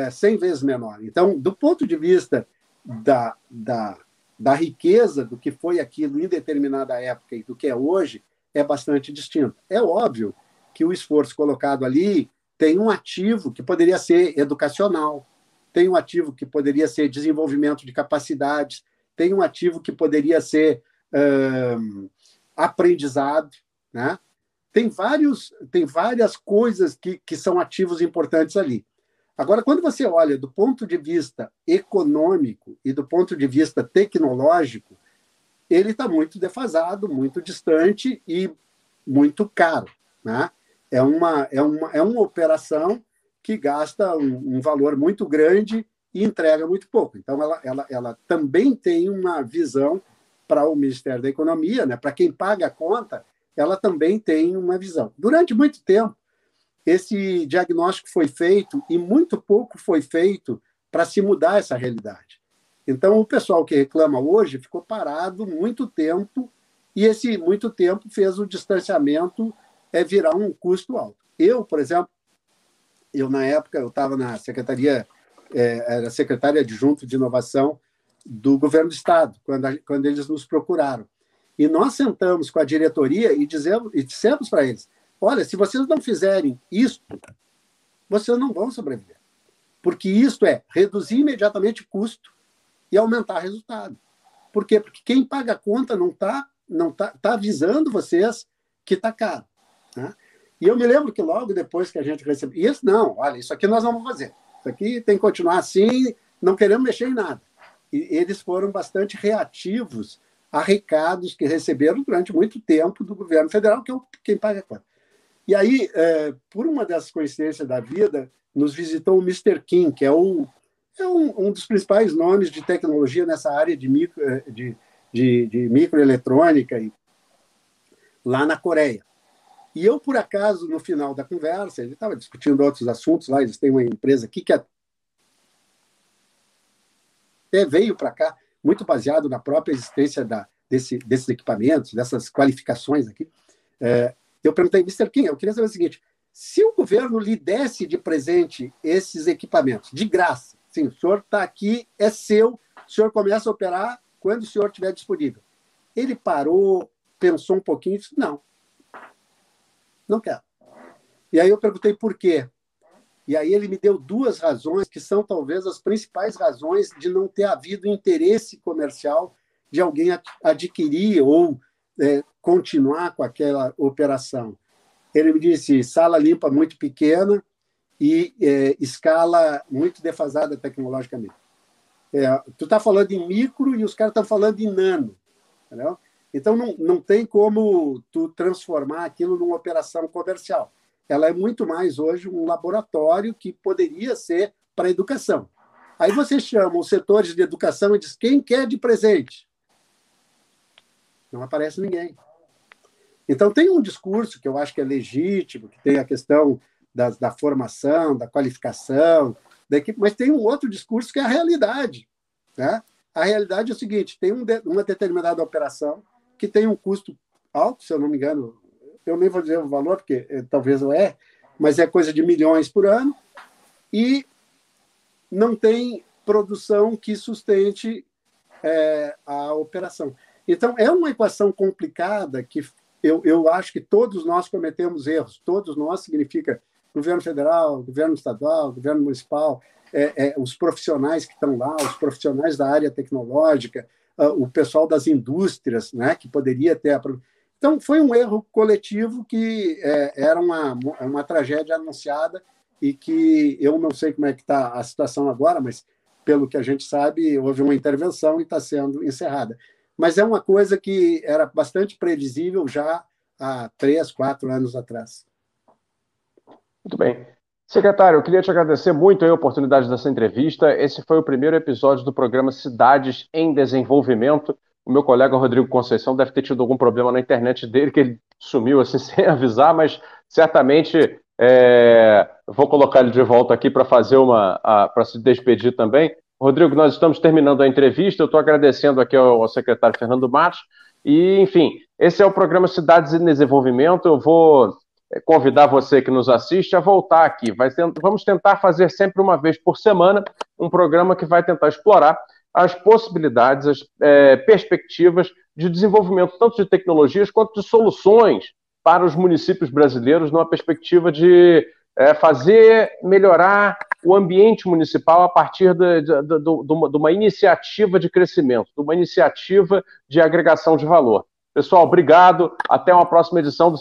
100 vezes menor. Então, do ponto de vista da riqueza do que foi aquilo em determinada época e do que é hoje, é bastante distinto. É óbvio que o esforço colocado ali tem um ativo que poderia ser educacional, tem um ativo que poderia ser desenvolvimento de capacidades, tem um ativo que poderia ser aprendizado, né? Tem várias coisas que são ativos importantes ali. Agora, quando você olha do ponto de vista econômico e do ponto de vista tecnológico, ele está muito defasado, muito distante e muito caro, né? É uma operação que gasta um valor muito grande e entrega muito pouco. Então, ela também tem uma visão para o Ministério da Economia, né? Para quem paga a conta, ela também tem uma visão. Durante muito tempo, esse diagnóstico foi feito e muito pouco foi feito para se mudar essa realidade. Então, o pessoal que reclama hoje ficou parado muito tempo e esse muito tempo fez o distanciamento virar um custo alto. Eu, por exemplo, na época, eu estava na secretaria, era secretária adjunto de inovação do governo do Estado, quando eles nos procuraram. E nós sentamos com a diretoria e dissemos para eles, olha, se vocês não fizerem isto, vocês não vão sobreviver. Porque isto é reduzir imediatamente o custo e aumentar o resultado. Por quê? Porque quem paga a conta não tá avisando vocês que está caro, né? E eu me lembro que logo depois que a gente recebeu... olha, isso aqui nós não vamos fazer. Isso aqui tem que continuar assim, não queremos mexer em nada. E eles foram bastante reativos a recados que receberam durante muito tempo do governo federal, que é quem paga a conta. E aí, por uma dessas coincidências da vida, nos visitou o Mr. Kim, que é um dos principais nomes de tecnologia nessa área de microeletrônica lá na Coreia. E eu, por acaso, no final da conversa, ele estava discutindo outros assuntos lá, eles têm uma empresa aqui que até veio para cá, muito baseado na própria existência desses equipamentos, dessas qualificações aqui. Eu perguntei, Mr. Kim, eu queria saber o seguinte, Se o governo lhe desse de presente esses equipamentos, de graça, sim, o senhor está aqui, é seu, o senhor começa a operar quando o senhor estiver disponível. Ele parou, pensou um pouquinho e disse, não, não quero. E aí eu perguntei por quê. E aí ele me deu 2 razões, que são talvez as principais razões de não ter havido interesse comercial de alguém adquirir ou continuar com aquela operação. Ele me disse, sala limpa muito pequena e escala muito defasada tecnologicamente. Tu está falando em micro e os caras estão falando em nano. Entendeu? Então, não tem como tu transformar aquilo numa operação comercial. Ela é muito mais hoje um laboratório que poderia ser para a educação. Aí você chama os setores de educação e diz, quem quer de presente? Não aparece ninguém. Então, tem um discurso que eu acho que é legítimo, que tem a questão da formação, da qualificação, da equipe, mas tem um outro discurso que é a realidade. Né? A realidade é o seguinte, tem uma determinada operação que tem um custo alto, se eu não me engano, eu nem vou dizer o valor, porque talvez eu mas é coisa de milhões por ano, e não tem produção que sustente a operação. Então, é uma equação complicada que eu acho que todos nós cometemos erros. Todos nós significa governo federal, governo estadual, governo municipal, os profissionais que estão lá, os profissionais da área tecnológica, o pessoal das indústrias, né, que poderia ter... Então, foi um erro coletivo que era uma tragédia anunciada e que eu não sei como é que está a situação agora, mas, pelo que a gente sabe, houve uma intervenção e está sendo encerrada. Mas é uma coisa que era bastante previsível já há 3, 4 anos atrás. Muito bem. Secretário, eu queria te agradecer muito a oportunidade dessa entrevista. Esse foi o primeiro episódio do programa Cidades em Desenvolvimento. O meu colega Rodrigo Conceição deve ter tido algum problema na internet dele, que ele sumiu assim sem avisar, mas certamente vou colocar ele de volta aqui para fazer para se despedir também. Rodrigo, nós estamos terminando a entrevista, eu estou agradecendo aqui ao secretário Fernando Matos, e, enfim, esse é o programa Cidades em Desenvolvimento. Eu vou convidar você que nos assiste a voltar aqui. Vamos tentar fazer sempre uma vez por semana um programa que vai tentar explorar as possibilidades, as perspectivas de desenvolvimento, tanto de tecnologias quanto de soluções para os municípios brasileiros, numa perspectiva de fazer melhorar o ambiente municipal a partir de uma iniciativa de crescimento, de uma iniciativa de agregação de valor. Pessoal, obrigado. Até uma próxima edição do